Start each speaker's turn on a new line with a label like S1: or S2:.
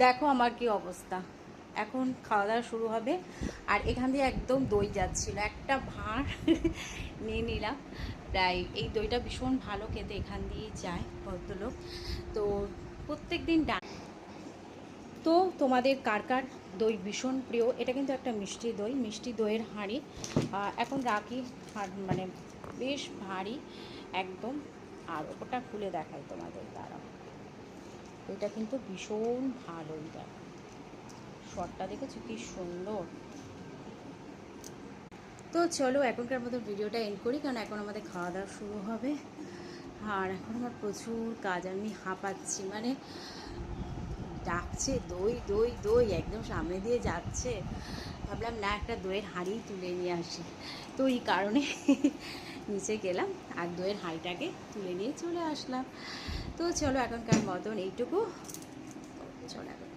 S1: দেখো আমার কি অবস্থা। এখন খাওয়া দাওয়া শুরু হবে, আর এখান দিয়ে একদম দই যাচ্ছিল, একটা ভাঁড় নিয়ে নিলাম। প্রায় এই দইটা ভীষণ ভালো খেতে, এখান দিয়েই যায় ভদ্রলোক। তো প্রত্যেক দিন তো তোমাদের কার কার দই ভীষণ প্রিয়? এটা কিন্তু একটা মিষ্টি দই, মিষ্টি দইয়ের হাঁড়ি। এখন রাখি, মানে বেশ ভারী একদম। আর ওপরটা খুলে দেখাই তোমাদের, দাঁড়াও। এটা কিন্তু ভীষণ ভালো, এটা শটটা দেখেছো কি সুন্দর। তো চলো এখনকার মতো ভিডিওটা এন্ড করি, কারণ এখন আমাদের খাওয়া দাওয়া শুরু হবে। আর এখন আমার প্রচুর কাজ, আমি হাঁপাচ্ছি, মানে ডাকছে দই দই দই, একদম সামনে দিয়ে যাচ্ছে। ভাবলাম না, একটা দইয়ের হাঁড়ি তুলে নিয়ে আসি। তো এই কারণে নিচে গেলাম আর দইয়ের হাঁড়িটাকে তুলে নিয়ে চলে আসলাম। তো চলো এখনকার মতন এইটুকু। চলো এখন